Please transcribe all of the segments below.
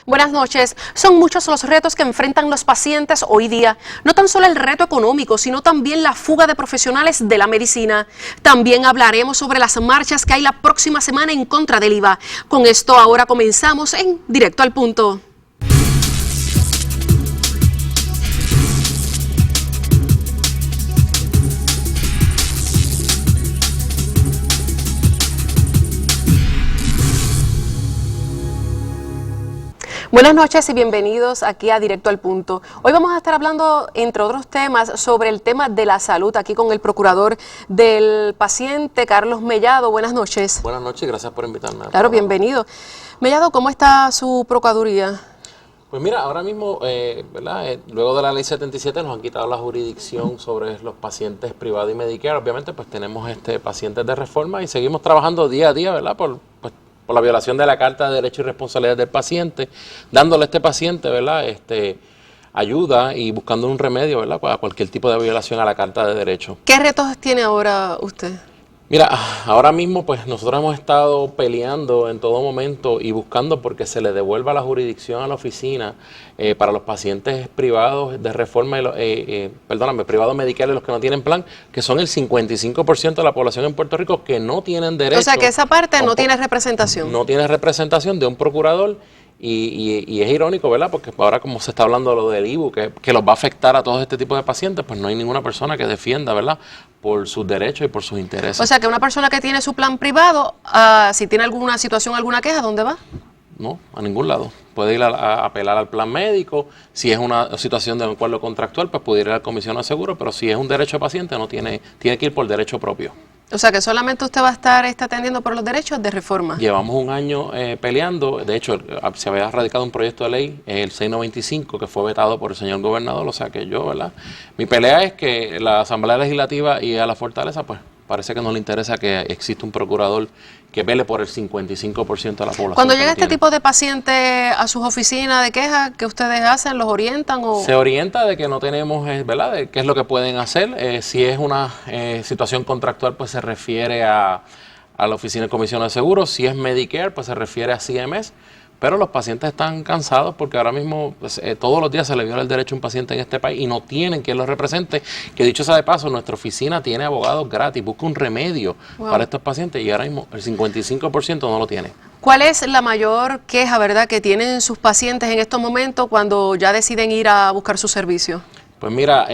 Buenas noches. Son muchos los retos que enfrentan los pacientes hoy día. No tan solo el reto económico, sino también la fuga de profesionales de la medicina. También hablaremos sobre las marchas que hay la próxima semana en contra del IVA. Con esto ahora comenzamos en Directo al Punto. Buenas noches y bienvenidos aquí a Directo al Punto. Hoy vamos a estar hablando, entre otros temas, sobre el tema de la salud, aquí con el procurador del paciente, Carlos Mellado. Buenas noches. Buenas noches y gracias por invitarme. Claro, bienvenido. Mellado, ¿cómo está su procuraduría? Pues mira, ahora mismo, luego de la ley 77 nos han quitado la jurisdicción sobre los pacientes privados y Medicare. Obviamente, pues tenemos pacientes de reforma y seguimos trabajando día a día, ¿verdad? Por la violación de la Carta de Derechos y Responsabilidades del paciente, dándole a este paciente, ¿verdad? Ayuda y buscando un remedio, ¿verdad? Para cualquier tipo de violación a la Carta de Derechos. ¿Qué retos tiene ahora usted? Mira, ahora mismo pues nosotros hemos estado peleando en todo momento y buscando porque se le devuelva la jurisdicción a la oficina para los pacientes privados de reforma, privados Medicare y los que no tienen plan, que son el 55% de la población en Puerto Rico que no tienen derecho. O sea que esa parte no tiene representación. No tiene representación de un procurador. Y es irónico, ¿verdad? Porque ahora como se está hablando lo del IVU, que los va a afectar a todos este tipo de pacientes, pues no hay ninguna persona que defienda, ¿verdad? Por sus derechos y por sus intereses. O sea que una persona que tiene su plan privado, si tiene alguna situación, alguna queja, ¿dónde va? No, a ningún lado. Puede ir a apelar al plan médico. Si es una situación de un acuerdo contractual, pues puede ir a la comisión de seguro, pero si es un derecho de paciente, tiene que ir por derecho propio. O sea que solamente usted va a estar atendiendo por los derechos de reforma. Llevamos un año peleando. De hecho, se había radicado un proyecto de ley, el 695, que fue vetado por el señor gobernador. O sea que yo, ¿verdad? Mi pelea es que la Asamblea Legislativa y a la Fortaleza, pues parece que no le interesa que exista un procurador que vele por el 55% de la población. Cuando llega este tipo de pacientes a sus oficinas de quejas, ¿qué ustedes hacen? ¿Los orientan? Se orienta de que no tenemos, ¿verdad?, de qué es lo que pueden hacer. Si es una situación contractual, pues se refiere a la Oficina de Comisión de Seguros. Si es Medicare, pues se refiere a CMS. Pero los pacientes están cansados porque ahora mismo pues, todos los días se le viola el derecho a un paciente en este país y no tienen quien los represente. Que dicho sea de paso, nuestra oficina tiene abogados gratis, busca un remedio para estos pacientes y ahora mismo el 55% no lo tiene. ¿Cuál es la mayor queja, verdad, que tienen sus pacientes en estos momentos cuando ya deciden ir a buscar su servicio? Pues mira,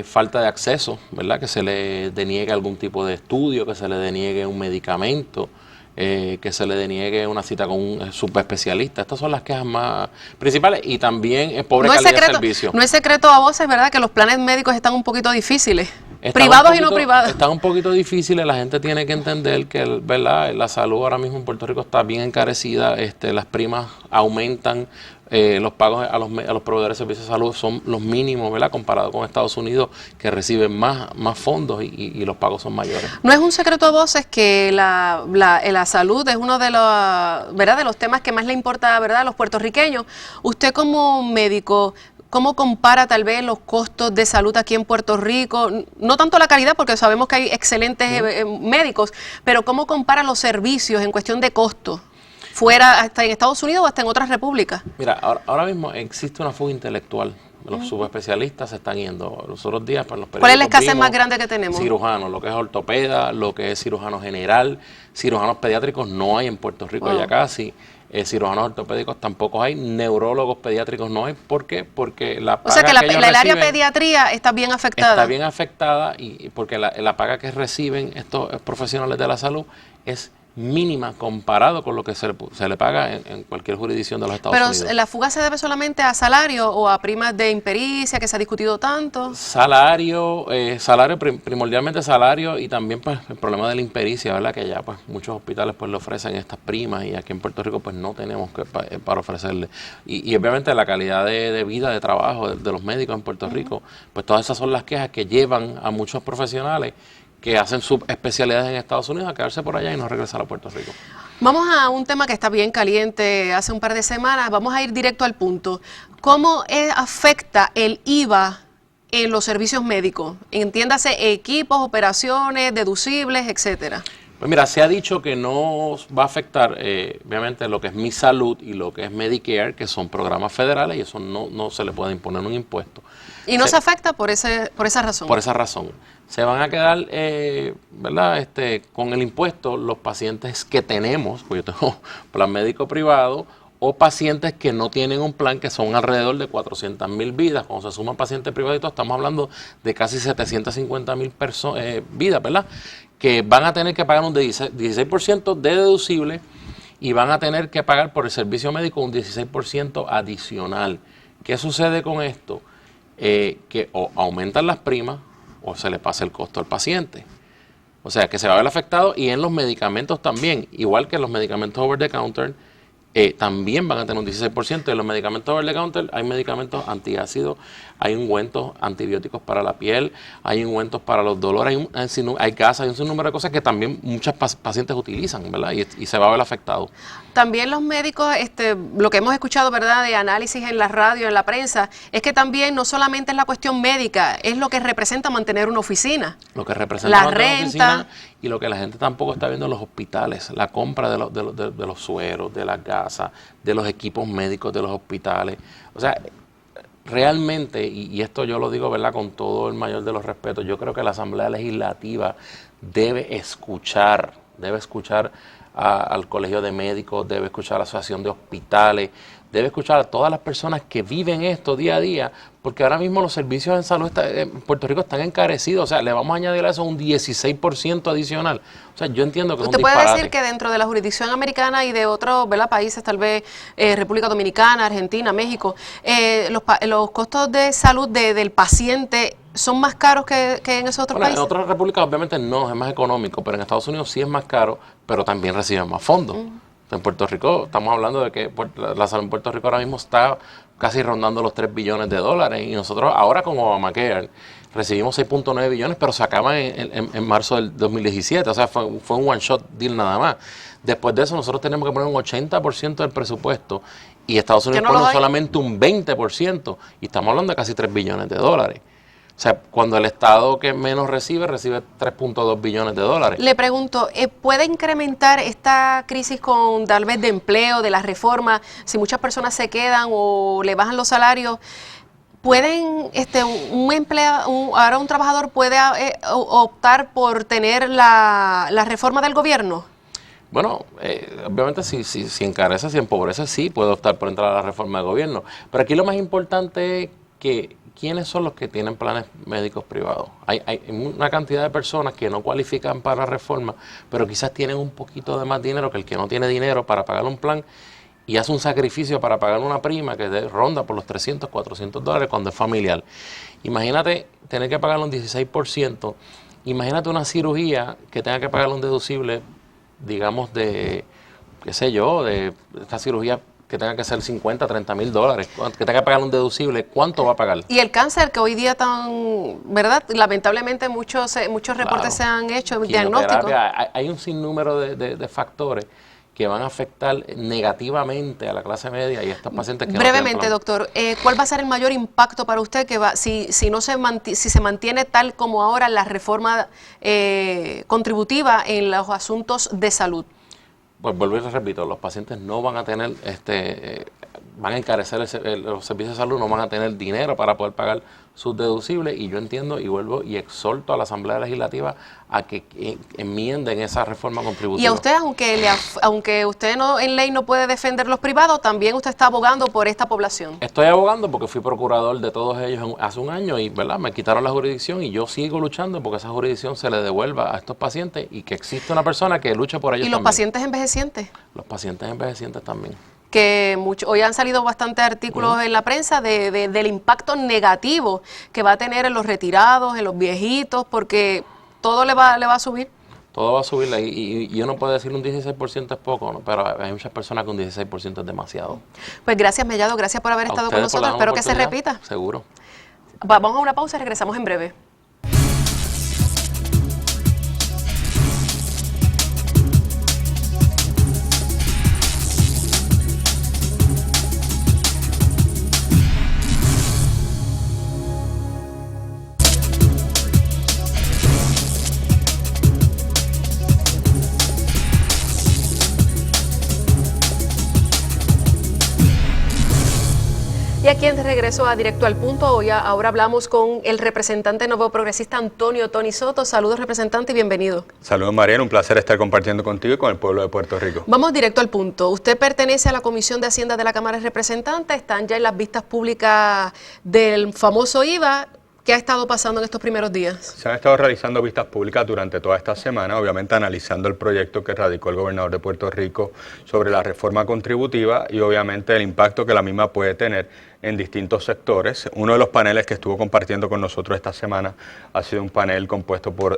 falta de acceso, ¿verdad? Que se le deniegue algún tipo de estudio, que se le deniegue un medicamento. Que se le deniegue una cita con un subespecialista. Estas son las quejas más principales y también es pobre calidad de servicio. No es secreto a voces, ¿verdad?, que los planes médicos están un poquito difíciles, privados y no privados. Están un poquito difíciles, la gente tiene que entender que, ¿verdad?, la salud ahora mismo en Puerto Rico está bien encarecida, las primas aumentan. Los pagos a los proveedores de servicios de salud son los mínimos, ¿verdad?, comparado con Estados Unidos, que reciben más fondos y los pagos son mayores. No es un secreto a voces que la salud es uno de los, ¿verdad?, de los temas que más le importa, ¿verdad?, a los puertorriqueños. Usted como médico, ¿cómo compara tal vez los costos de salud aquí en Puerto Rico? No tanto la calidad, porque sabemos que hay excelentes médicos, pero ¿cómo compara los servicios en cuestión de costo? ¿Fuera, hasta en Estados Unidos o hasta en otras repúblicas? Mira, ahora mismo existe una fuga intelectual. Los subespecialistas se están yendo. Los otros días, pues, los periódicos. ¿Cuál es la escasez más grande que tenemos? Cirujanos, lo que es ortopeda, lo que es cirujano general, cirujanos pediátricos no hay en Puerto Rico ya casi. Cirujanos ortopédicos tampoco hay, neurólogos pediátricos no hay. ¿Por qué? Porque la paga, o sea que el área pediatría está bien afectada. Está bien afectada y porque la paga que reciben estos profesionales de la salud es mínima comparado con lo que se le paga en cualquier jurisdicción de los Estados Unidos. ¿Pero la fuga se debe solamente a salario o a primas de impericia que se ha discutido tanto? Salario, primordialmente salario y también pues el problema de la impericia, ¿verdad? Que ya pues muchos hospitales pues le ofrecen estas primas y aquí en Puerto Rico pues no tenemos para ofrecerle. Y obviamente la calidad de vida, de trabajo de los médicos en Puerto Rico, pues todas esas son las quejas que llevan a muchos profesionales que hacen subespecialidades en Estados Unidos a quedarse por allá y no regresar a Puerto Rico. Vamos a un tema que está bien caliente hace un par de semanas, vamos a ir directo al punto. ¿Cómo afecta el IVA en los servicios médicos? Entiéndase equipos, operaciones, deducibles, etcétera. Pues mira, se ha dicho que no va a afectar, obviamente, lo que es Mi Salud y lo que es Medicare, que son programas federales, y eso no se le puede imponer un impuesto. Y no se afecta por esa razón. Por esa razón. Se van a quedar, ¿verdad? Con el impuesto los pacientes que tenemos, pues yo tengo plan médico privado, o pacientes que no tienen un plan, que son alrededor de 400,000 vidas. Cuando se suman pacientes privados, estamos hablando de casi 750,000 vidas, ¿verdad? Que van a tener que pagar un 16% de deducible y van a tener que pagar por el servicio médico un 16% adicional. ¿Qué sucede con esto? Que o aumentan las primas o se le pasa el costo al paciente. O sea, que se va a ver afectado, y en los medicamentos también, igual que los medicamentos over the counter, también van a tener un 16%. En los medicamentos over the counter hay medicamentos antiácidos, hay ungüentos antibióticos para la piel, hay ungüentos para los dolores, hay gasas, hay un sinnúmero de cosas que también muchos pacientes utilizan, ¿verdad? Y se va a ver afectado. También los médicos, lo que hemos escuchado, ¿verdad?, de análisis en la radio, en la prensa, es que también no solamente es la cuestión médica, es lo que representa mantener una oficina. Lo que representa la renta. Oficina, y lo que la gente tampoco está viendo en los hospitales, la compra de los sueros, de las gasas, de los equipos médicos de los hospitales. O sea, realmente, y esto yo lo digo, ¿verdad?, con todo el mayor de los respetos, yo creo que la Asamblea Legislativa debe escuchar al Colegio de Médicos, debe escuchar a la Asociación de Hospitales, debe escuchar a todas las personas que viven esto día a día, porque ahora mismo los servicios en salud en Puerto Rico están encarecidos. O sea, le vamos a añadir a eso un 16% adicional. O sea, yo entiendo que es un disparate. ¿Usted puede decir que dentro de la jurisdicción americana y de otros, ¿verdad?, países, tal vez República Dominicana, Argentina, México, los costos de salud del paciente son más caros que en esos otros países? En otras repúblicas obviamente no, es más económico, pero en Estados Unidos sí es más caro, pero también reciben más fondos. En Puerto Rico estamos hablando de que la salud en Puerto Rico ahora mismo está casi rondando los 3 billones de dólares, y nosotros ahora con Obamacare recibimos 6.9 billones, pero se acaba en marzo del 2017, o sea, fue un one-shot deal nada más. Después de eso nosotros tenemos que poner un 80% del presupuesto, y Estados Unidos pone solamente un 20%, y estamos hablando de casi 3 billones de dólares. O sea, cuando el Estado que menos recibe 3.2 billones de dólares. Le pregunto, ¿puede incrementar esta crisis con tal vez de empleo, de la reforma, si muchas personas se quedan o le bajan los salarios? ¿Pueden, ahora un trabajador puede optar por tener la reforma del gobierno? Bueno, obviamente si encarece, si empobrece, sí puede optar por entrar a la reforma del gobierno. Pero aquí lo más importante es que ¿quiénes son los que tienen planes médicos privados? Hay una cantidad de personas que no cualifican para la reforma, pero quizás tienen un poquito de más dinero que el que no tiene dinero para pagar un plan, y hace un sacrificio para pagar una prima que ronda por los 300, 400 dólares cuando es familiar. Imagínate tener que pagar un 16%, imagínate una cirugía que tenga que pagar un deducible, digamos, de, qué sé yo, de esta cirugía que tenga que ser 50, 30 mil dólares, que tenga que pagar un deducible, ¿cuánto va a pagar? Y el cáncer, que hoy día ¿verdad? Lamentablemente muchos reportes se han hecho, diagnósticos. Hay un sinnúmero de factores que van a afectar negativamente a la clase media y a estos pacientes que brevemente, doctor, ¿cuál va a ser el mayor impacto para usted si se mantiene tal como ahora la reforma contributiva en los asuntos de salud? Pues vuelvo y repito, los pacientes no van a tener, van a encarecer los servicios de salud, no van a tener dinero para poder pagar sus deducibles, y yo entiendo y vuelvo y exhorto a la Asamblea Legislativa a que enmienden esa reforma contributiva. Y a usted, aunque usted en ley no puede defender los privados, también usted está abogando por esta población. Estoy abogando porque fui procurador de todos ellos hace un año, y ¿verdad?, me quitaron la jurisdicción, y yo sigo luchando porque esa jurisdicción se le devuelva a estos pacientes y que existe una persona que luche por ellos. ¿Y los pacientes envejecientes? Los pacientes envejecientes también. Que hoy han salido bastantes artículos en la prensa del impacto negativo que va a tener en los retirados, en los viejitos, porque todo le va a subir. Todo va a subir, y uno puede decir un 16% es poco, ¿no? Pero hay muchas personas que un 16% es demasiado. Pues gracias, Mellado, gracias por haber estado con nosotros, espero que se repita. Seguro. Vamos a una pausa y regresamos en breve. Y aquí en regreso a Directo al Punto, ahora hablamos con el representante nuevo progresista Antonio Tony Soto. Saludos, representante, y bienvenido. Saludos, Mariel, un placer estar compartiendo contigo y con el pueblo de Puerto Rico. Vamos directo al punto. Usted pertenece a la Comisión de Hacienda de la Cámara de Representantes, están ya en las vistas públicas del famoso IVA. ¿Qué ha estado pasando en estos primeros días? Se han estado realizando vistas públicas durante toda esta semana, obviamente analizando el proyecto que radicó el gobernador de Puerto Rico sobre la reforma contributiva y obviamente el impacto que la misma puede tener en distintos sectores. Uno de los paneles que estuvo compartiendo con nosotros esta semana ha sido un panel compuesto por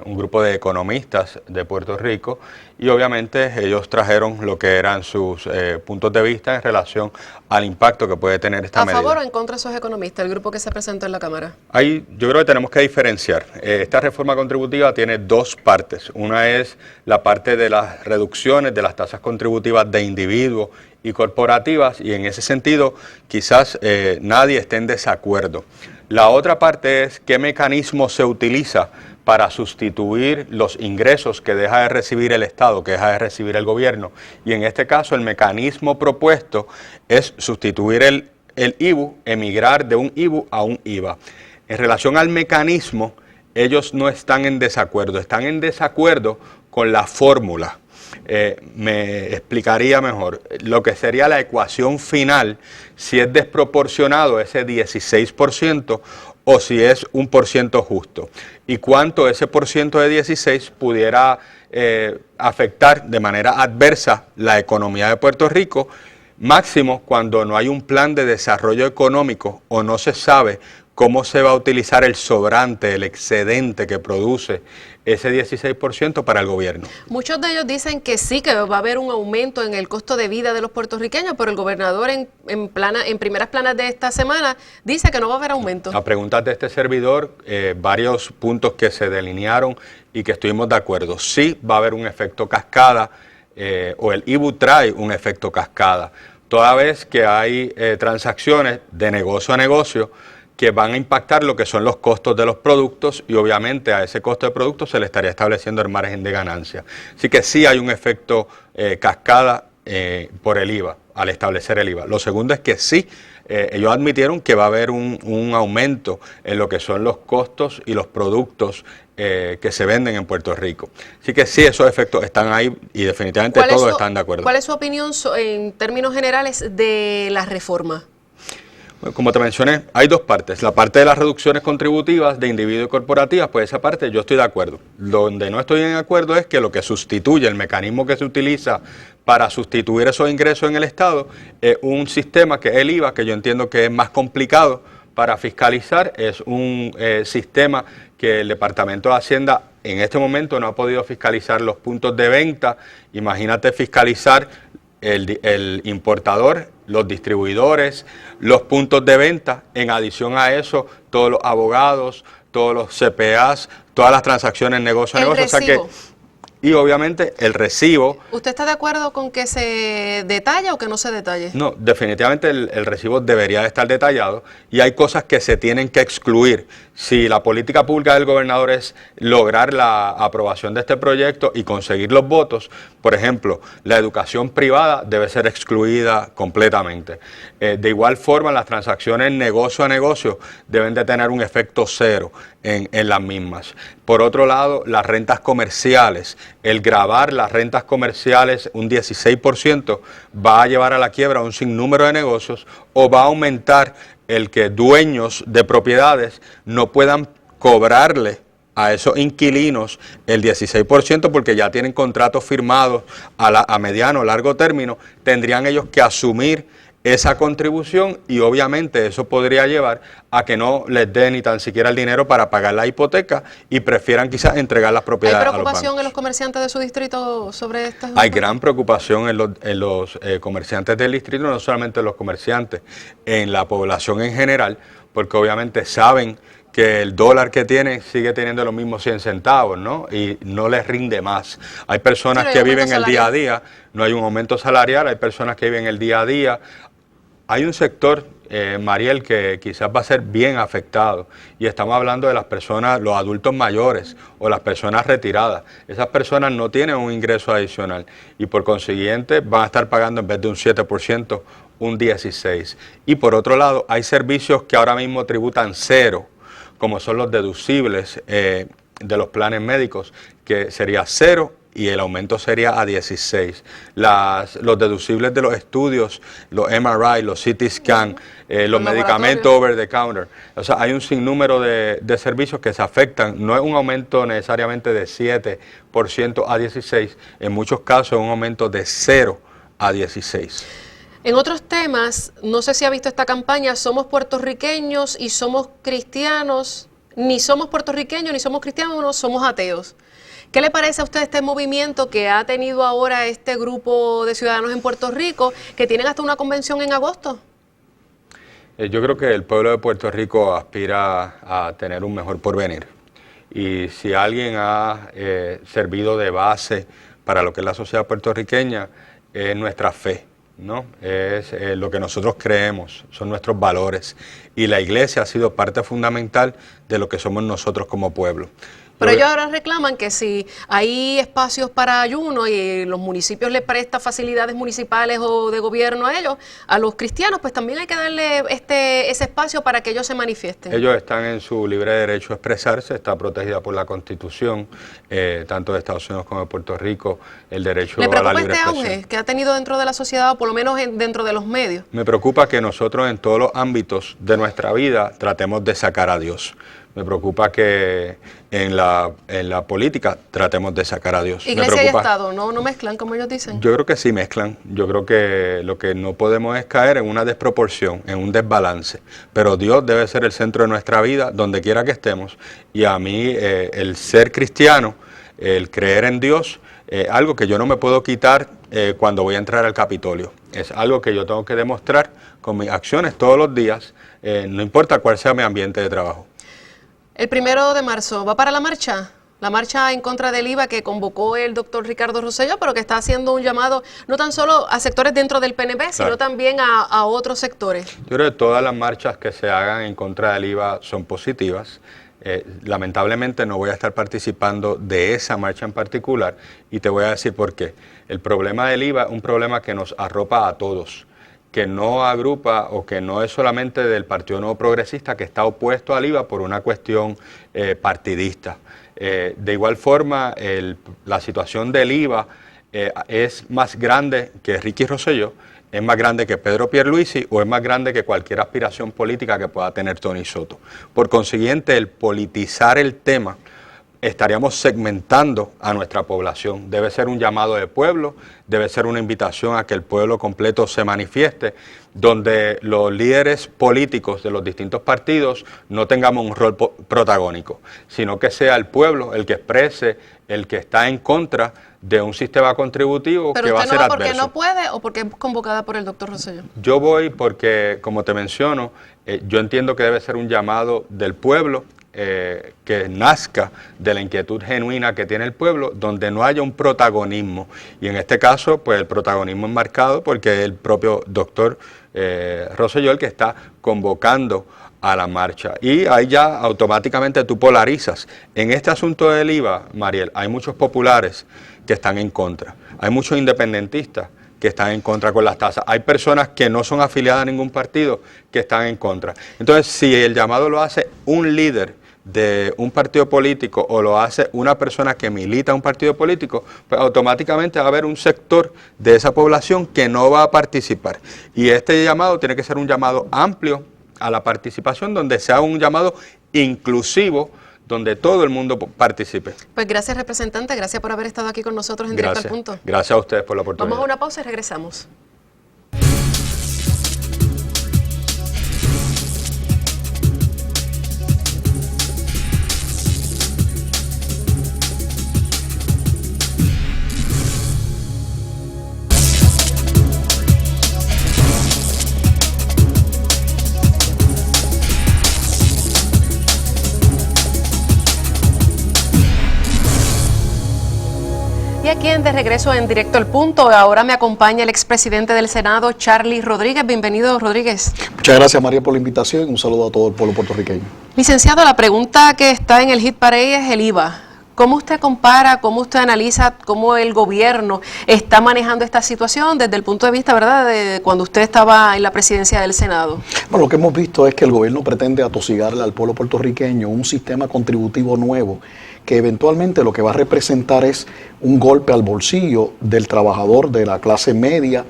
un grupo de economistas de Puerto Rico y obviamente ellos trajeron lo que eran sus puntos de vista en relación al impacto que puede tener esta medida. ¿A favor o en contra de esos economistas, el grupo que se presentó en la Cámara? Yo creo que tenemos que diferenciar. Esta reforma contributiva tiene dos partes. Una es la parte de las reducciones de las tasas contributivas de individuos y corporativas, y en ese sentido quizás nadie esté en desacuerdo. La otra parte es qué mecanismo se utiliza para sustituir los ingresos que deja de recibir el Estado, que deja de recibir el gobierno, y en este caso el mecanismo propuesto es sustituir el IBU, emigrar de un IBU a un IVA. En relación al mecanismo, ellos no están en desacuerdo, están en desacuerdo con la fórmula. Me explicaría mejor lo que sería la ecuación final, si es desproporcionado ese 16% o si es un % justo, y cuánto ese % de 16 pudiera afectar de manera adversa la economía de Puerto Rico, máximo cuando no hay un plan de desarrollo económico o no se sabe cómo se va a utilizar el sobrante, el excedente que produce ese 16% para el gobierno. Muchos de ellos dicen que sí, que va a haber un aumento en el costo de vida de los puertorriqueños, pero el gobernador en primeras planas de esta semana dice que no va a haber aumento. A preguntas de este servidor, varios puntos que se delinearon y que estuvimos de acuerdo. Sí va a haber un efecto cascada, o el IBU trae un efecto cascada, toda vez que hay transacciones de negocio a negocio que van a impactar lo que son los costos de los productos y obviamente a ese costo de productos se le estaría estableciendo el margen de ganancia. Así que sí hay un efecto cascada por el IVA, al establecer el IVA. Lo segundo es que sí, ellos admitieron que va a haber un aumento en lo que son los costos y los productos que se venden en Puerto Rico. Así que sí, esos efectos están ahí y definitivamente todos están de acuerdo. ¿Cuál es su opinión en términos generales de la reforma? Como te mencioné, hay dos partes. La parte de las reducciones contributivas de individuos y corporativas, pues esa parte yo estoy de acuerdo. Donde no estoy en acuerdo es que lo que sustituye, el mecanismo que se utiliza para sustituir esos ingresos en el Estado, es un sistema que es el IVA, que yo entiendo que es más complicado para fiscalizar. Es un sistema que el Departamento de Hacienda en este momento no ha podido fiscalizar los puntos de venta. Imagínate fiscalizar el importador, los distribuidores, los puntos de venta, en adición a eso, todos los abogados, todos los CPAs, todas las transacciones negocio a negocio. O sea que, y obviamente el recibo. ¿Usted está de acuerdo con que se detalle o que no se detalle? No, definitivamente el recibo debería de estar detallado y hay cosas que se tienen que excluir. Si la política pública del gobernador es lograr la aprobación de este proyecto y conseguir los votos, por ejemplo, la educación privada debe ser excluida completamente. De igual forma, las transacciones negocio a negocio deben de tener un efecto cero en las mismas. Por otro lado, las rentas comerciales, el gravar las rentas comerciales un 16% va a llevar a la quiebra a un sinnúmero de negocios o va a aumentar el que dueños de propiedades no puedan cobrarle a esos inquilinos el 16% porque ya tienen contratos firmados a mediano o largo término, tendrían ellos que asumir esa contribución y obviamente eso podría llevar a que no les den ni tan siquiera el dinero para pagar la hipoteca y prefieran quizás entregar las propiedades a los bancos. ¿Hay preocupación en los comerciantes de su distrito sobre estas? Hay gran preocupación en los comerciantes del distrito, no solamente los comerciantes, en la población en general, porque obviamente saben que el dólar que tienen sigue teniendo los mismos 100 centavos, ¿no? Y no les rinde más. Hay personas que viven el día a día, no hay un aumento salarial, hay personas que viven el día a día. Hay un sector, Mariel, que quizás va a ser bien afectado y estamos hablando de las personas, los adultos mayores o las personas retiradas. Esas personas no tienen un ingreso adicional y por consiguiente van a estar pagando en vez de un 7%, un 16%. Y por otro lado, hay servicios que ahora mismo tributan 0, como son los deducibles de los planes médicos, que sería 0 y el aumento sería a 16. Los deducibles de los estudios, los MRI, los CT scan, los medicamentos over the counter. O sea, hay un sinnúmero de servicios que se afectan. No es un aumento necesariamente de 7% a 16%, en muchos casos es un aumento de 0 a 16%. En otros temas, no sé si ha visto esta campaña, somos puertorriqueños y somos cristianos, ni somos puertorriqueños ni somos cristianos, somos ateos. ¿Qué le parece a usted este movimiento que ha tenido ahora este grupo de ciudadanos en Puerto Rico, que tienen hasta una convención en agosto? Yo creo que el pueblo de Puerto Rico aspira a tener un mejor porvenir. Y si alguien ha servido de base para lo que es la sociedad puertorriqueña, es nuestra fe, ¿no? Es lo que nosotros creemos, son nuestros valores. Y la iglesia ha sido parte fundamental de lo que somos nosotros como pueblo. Pero ellos ahora reclaman que si hay espacios para ayuno y los municipios les prestan facilidades municipales o de gobierno a ellos, a los cristianos, pues también hay que darle ese espacio para que ellos se manifiesten. Ellos están en su libre derecho a expresarse, está protegida por la Constitución, tanto de Estados Unidos como de Puerto Rico, el derecho a la libre expresión. ¿Le preocupa este auge que ha tenido dentro de la sociedad, o por lo menos dentro de los medios? Me preocupa que nosotros en todos los ámbitos de nuestra vida tratemos de sacar a Dios. Me preocupa que en la política tratemos de sacar a Dios. Iglesia y Estado, ¿no mezclan como ellos dicen? Yo creo que sí mezclan. Yo creo que lo que no podemos es caer en una desproporción, en un desbalance. Pero Dios debe ser el centro de nuestra vida, donde quiera que estemos. Y a mí el ser cristiano, el creer en Dios, algo que yo no me puedo quitar cuando voy a entrar al Capitolio. Es algo que yo tengo que demostrar con mis acciones todos los días, no importa cuál sea mi ambiente de trabajo. El 1 de marzo, ¿va para la marcha en contra del IVA que convocó el doctor Ricardo Rosselló, pero que está haciendo un llamado no tan solo a sectores dentro del PNP, claro, sino también a otros sectores? Yo creo que todas las marchas que se hagan en contra del IVA son positivas. Lamentablemente no voy a estar participando de esa marcha en particular y te voy a decir por qué. El problema del IVA es un problema que nos arropa a todos, que no agrupa o que no es solamente del Partido Nuevo Progresista, que está opuesto al IVA por una cuestión partidista. De igual forma, la situación del IVA es más grande que Ricky Rosselló, es más grande que Pedro Pierluisi o es más grande que cualquier aspiración política que pueda tener Tony Soto. Por consiguiente, el politizar el tema, estaríamos segmentando a nuestra población. Debe ser un llamado de pueblo, debe ser una invitación a que el pueblo completo se manifieste, donde los líderes políticos de los distintos partidos no tengamos un rol protagónico, sino que sea el pueblo el que exprese, el que está en contra de un sistema contributivo que va a ser adverso. ¿Pero usted no va porque no puede o porque es convocada por el doctor Rosselló? Yo voy porque, como te menciono, yo entiendo que debe ser un llamado del pueblo, que nazca de la inquietud genuina que tiene el pueblo, donde no haya un protagonismo. Y en este caso, pues el protagonismo es marcado porque el propio doctor Rosselló el que está convocando a la marcha. Y ahí ya automáticamente tú polarizas. En este asunto del IVA, Mariel, hay muchos populares que están en contra. Hay muchos independentistas que están en contra con las tasas. Hay personas que no son afiliadas a ningún partido que están en contra. Entonces, si el llamado lo hace un líder de un partido político o lo hace una persona que milita un partido político, pues automáticamente va a haber un sector de esa población que no va a participar. Y este llamado tiene que ser un llamado amplio a la participación, donde sea un llamado inclusivo, donde todo el mundo participe. Pues gracias, representante, gracias por haber estado aquí con nosotros en Directo al Punto. Gracias a ustedes por la oportunidad. Vamos a una pausa y regresamos. Y aquí de regreso en Directo al Punto, ahora me acompaña el expresidente del Senado, Charlie Rodríguez. Bienvenido, Rodríguez. Muchas gracias, María, por la invitación. Un saludo a todo el pueblo puertorriqueño. Licenciado, la pregunta que está en el hit parade es el IVA. ¿Cómo usted compara, cómo usted analiza cómo el gobierno está manejando esta situación desde el punto de vista, ¿verdad?, de cuando usted estaba en la presidencia del Senado? Bueno, lo que hemos visto es que el gobierno pretende atosigarle al pueblo puertorriqueño un sistema contributivo nuevo que eventualmente lo que va a representar es un golpe al bolsillo del trabajador de la clase media,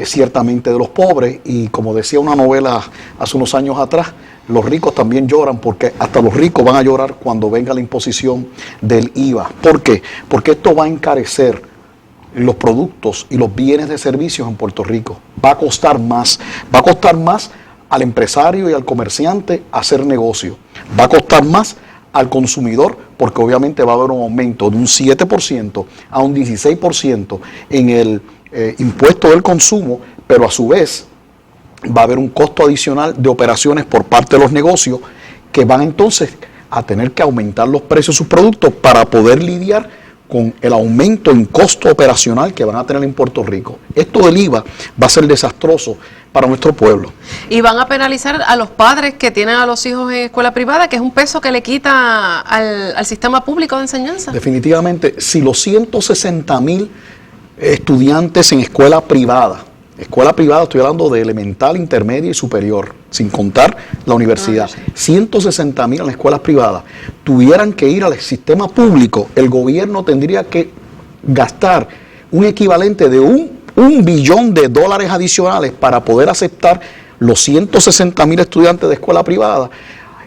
ciertamente de los pobres, y como decía una novela hace unos años atrás, los ricos también lloran, porque hasta los ricos van a llorar cuando venga la imposición del IVA. ¿Por qué? Porque esto va a encarecer los productos y los bienes de servicios en Puerto Rico. Va a costar más al empresario y al comerciante hacer negocio. Va a costar más al consumidor, porque obviamente va a haber un aumento de un 7% a un 16% en el impuesto del consumo, pero a su vez va a haber un costo adicional de operaciones por parte de los negocios que van entonces a tener que aumentar los precios de sus productos para poder lidiar con el aumento en costo operacional que van a tener en Puerto Rico. Esto del IVA va a ser desastroso para nuestro pueblo. Y van a penalizar a los padres que tienen a los hijos en escuela privada, que es un peso que le quita al sistema público de enseñanza. Definitivamente, si los 160,000 estudiantes en escuela privada, estoy hablando de elemental, intermedia y superior, sin contar la universidad, 160,000 en las escuelas privadas, tuvieran que ir al sistema público, el gobierno tendría que gastar un equivalente de un billón de dólares adicionales para poder aceptar los 160,000 estudiantes de escuela privada,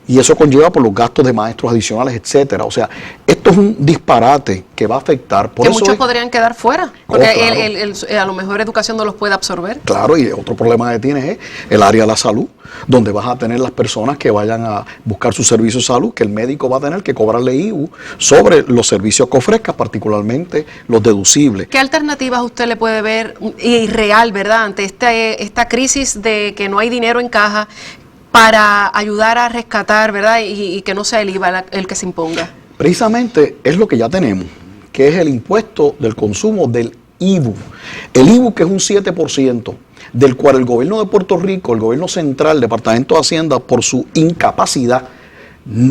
y eso conlleva por los gastos de maestros adicionales, etcétera. O sea, esto es un disparate que va a afectar. Que muchos podrían quedar fuera, porque claro, a lo mejor educación no los puede absorber. Claro, y otro problema que tienes es el área de la salud, donde vas a tener las personas que vayan a buscar su servicio de salud, que el médico va a tener que cobrarle IVU sobre los servicios que ofrezca, particularmente los deducibles. ¿Qué alternativas usted le puede ver irreal, verdad, ante esta crisis de que no hay dinero en caja para ayudar a rescatar, verdad, y que no sea el IVA el que se imponga? Precisamente es lo que ya tenemos, que es el impuesto del consumo del IVU. El IVU, que es un 7%, del cual el gobierno de Puerto Rico, el gobierno central, el Departamento de Hacienda, por su incapacidad,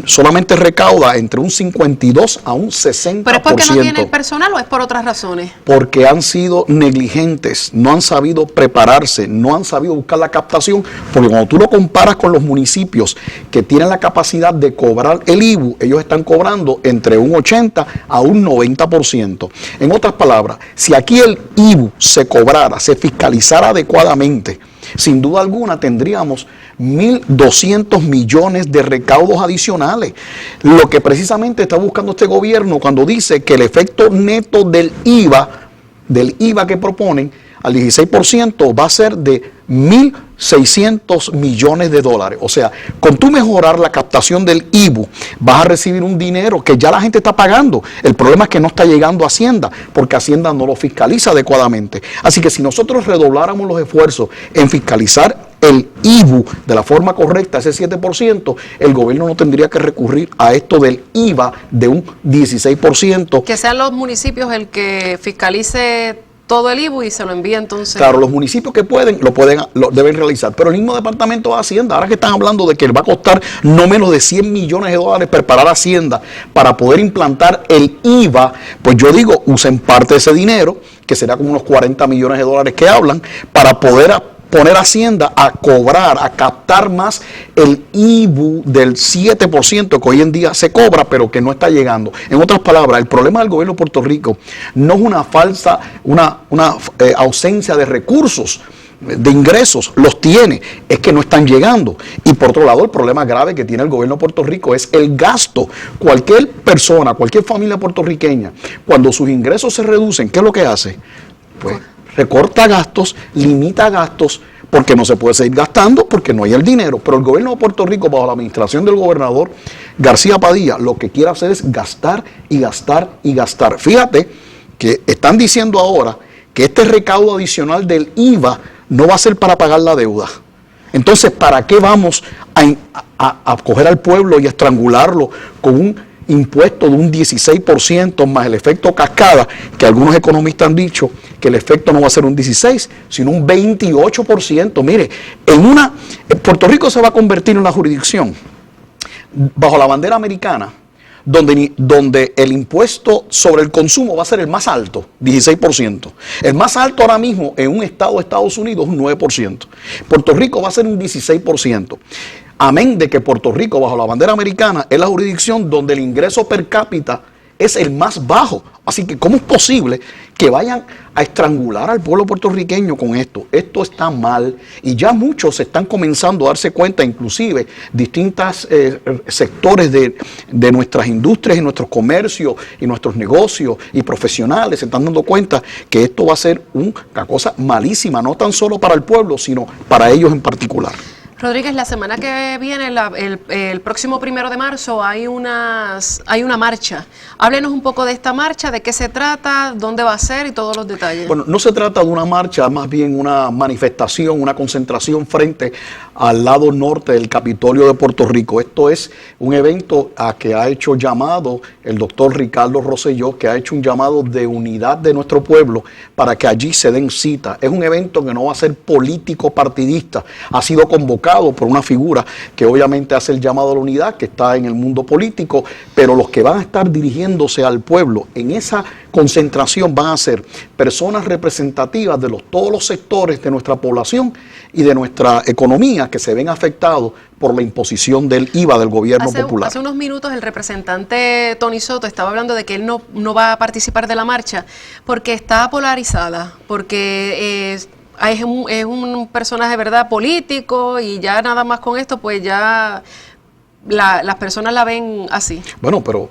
solamente recauda entre un 52 a un 60%. ¿Pero es porque no tiene el personal o es por otras razones? Porque han sido negligentes, no han sabido prepararse, no han sabido buscar la captación, porque cuando tú lo comparas con los municipios que tienen la capacidad de cobrar el IVU, ellos están cobrando entre un 80 a un 90%. En otras palabras, si aquí el IVU se cobrara, se fiscalizara adecuadamente, sin duda alguna tendríamos 1.200 millones de recaudos adicionales. Lo que precisamente está buscando este gobierno cuando dice que el efecto neto del IVA que proponen al 16% va a ser de 1.600 millones de dólares. O sea, con tú mejorar la captación del IVU, vas a recibir un dinero que ya la gente está pagando. El problema es que no está llegando a Hacienda, porque Hacienda no lo fiscaliza adecuadamente. Así que si nosotros redobláramos los esfuerzos en fiscalizar el IVU de la forma correcta, ese 7%, el gobierno no tendría que recurrir a esto del IVA de un 16%. Que sean los municipios el que fiscalice todo el IVU y se lo envía entonces. Claro, los municipios que pueden, lo deben realizar, pero el mismo Departamento de Hacienda, ahora que están hablando de que va a costar no menos de 100 millones de dólares preparar Hacienda para poder implantar el IVA, pues yo digo, usen parte de ese dinero, que será como unos 40 millones de dólares que hablan, para poder poner Hacienda a cobrar, a captar más el IVU del 7% que hoy en día se cobra, pero que no está llegando. En otras palabras, el problema del gobierno de Puerto Rico no es una ausencia de recursos, de ingresos, los tiene, es que no están llegando. Y por otro lado, el problema grave que tiene el gobierno de Puerto Rico es el gasto. Cualquier persona, cualquier familia puertorriqueña, cuando sus ingresos se reducen, ¿qué es lo que hace? Pues recorta gastos, limita gastos, porque no se puede seguir gastando, porque no hay el dinero. Pero el gobierno de Puerto Rico, bajo la administración del gobernador García Padilla, lo que quiere hacer es gastar y gastar y gastar. Fíjate que están diciendo ahora que este recaudo adicional del IVA no va a ser para pagar la deuda. Entonces, ¿para qué vamos a coger al pueblo y a estrangularlo con un impuesto de un 16% más el efecto cascada, que algunos economistas han dicho que el efecto no va a ser un 16, sino un 28%. Mire, Puerto Rico se va a convertir en una jurisdicción bajo la bandera americana donde el impuesto sobre el consumo va a ser el más alto, 16%. El más alto ahora mismo en un estado de Estados Unidos es un 9%. Puerto Rico va a ser un 16%. Amén de que Puerto Rico, bajo la bandera americana, es la jurisdicción donde el ingreso per cápita es el más bajo. Así que, ¿cómo es posible que vayan a estrangular al pueblo puertorriqueño con esto? Esto está mal y ya muchos están comenzando a darse cuenta, inclusive distintos sectores de nuestras industrias y nuestros comercios y nuestros negocios y profesionales se están dando cuenta que esto va a ser una cosa malísima, no tan solo para el pueblo, sino para ellos en particular. Rodríguez, la semana que viene, el próximo 1 de marzo, hay una marcha. Háblenos un poco de esta marcha, de qué se trata, dónde va a ser y todos los detalles. Bueno, no se trata de una marcha, más bien una manifestación, una concentración frente al lado norte del Capitolio de Puerto Rico. Esto es un evento a que ha hecho llamado el doctor Ricardo Rosselló, que ha hecho un llamado de unidad de nuestro pueblo para que allí se den cita. Es un evento que no va a ser político partidista, ha sido convocado por una figura que obviamente hace el llamado a la unidad, que está en el mundo político, pero los que van a estar dirigiéndose al pueblo en esa concentración van a ser personas representativas de todos los sectores de nuestra población y de nuestra economía que se ven afectados por la imposición del IVA del gobierno popular. Hace unos minutos el representante Tony Soto estaba hablando de que él no va a participar de la marcha porque está polarizada, porque es un personaje, ¿verdad?, político, y ya nada más con esto, pues ya las personas la ven así. Bueno, pero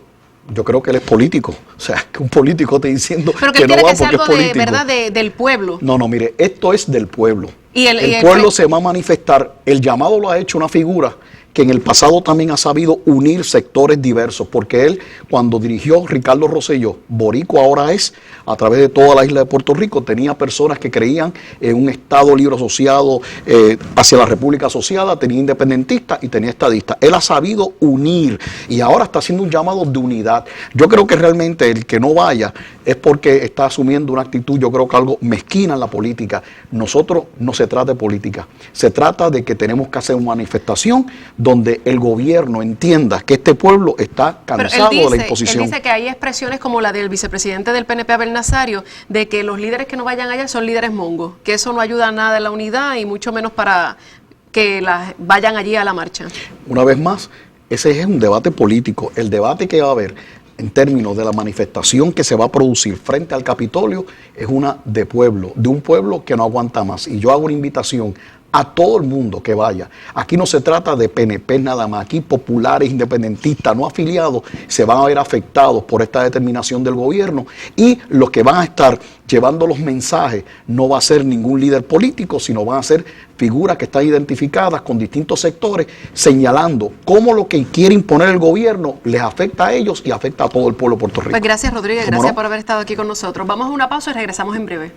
yo creo que él es político. O sea, que un político te diciendo pero que no va que sea porque es algo político. ¿verdad?, del pueblo. No, mire, esto es del pueblo. Y el pueblo se va a manifestar. El llamado lo ha hecho una figura que en el pasado también ha sabido unir sectores diversos, porque él, cuando dirigió Ricardo Rosselló, boricua ahora es, a través de toda la isla de Puerto Rico, tenía personas que creían en un Estado libre asociado hacia la República Asociada, tenía independentistas y tenía estadistas. Él ha sabido unir y ahora está haciendo un llamado de unidad. Yo creo que realmente el que no vaya es porque está asumiendo una actitud, yo creo que algo mezquina en la política. Nosotros no se trata de política, se trata de que tenemos que hacer una manifestación donde el gobierno entienda que este pueblo está cansado de la imposición. Él dice que hay expresiones como la del vicepresidente del PNP, Abel Nazario, de que los líderes que no vayan allá son líderes mongos, que eso no ayuda a nada a la unidad y mucho menos para que vayan allí a la marcha. Una vez más, ese es un debate político. El debate que va a haber en términos de la manifestación que se va a producir frente al Capitolio es una de pueblo, de un pueblo que no aguanta más. Y yo hago una invitación a todo el mundo que vaya. Aquí no se trata de PNP nada más, aquí populares, independentistas, no afiliados, se van a ver afectados por esta determinación del gobierno, y los que van a estar llevando los mensajes no va a ser ningún líder político, sino van a ser figuras que están identificadas con distintos sectores, señalando cómo lo que quiere imponer el gobierno les afecta a ellos y afecta a todo el pueblo de Puerto Rico. Pues gracias, Rodríguez, gracias por haber estado aquí con nosotros. Vamos a una pausa y regresamos en breve.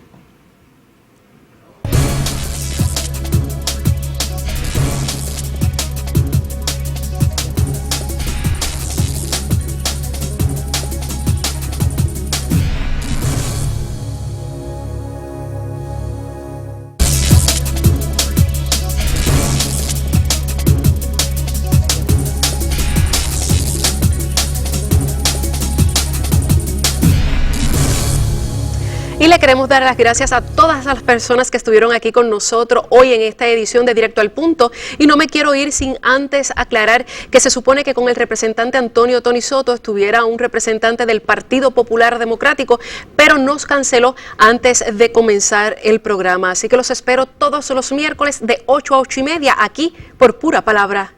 Y le queremos dar las gracias a todas las personas que estuvieron aquí con nosotros hoy en esta edición de Directo al Punto. Y no me quiero ir sin antes aclarar que se supone que con el representante Antonio Tony Soto estuviera un representante del Partido Popular Democrático, pero nos canceló antes de comenzar el programa. Así que los espero todos los miércoles de 8 a 8:30 aquí por Pura Palabra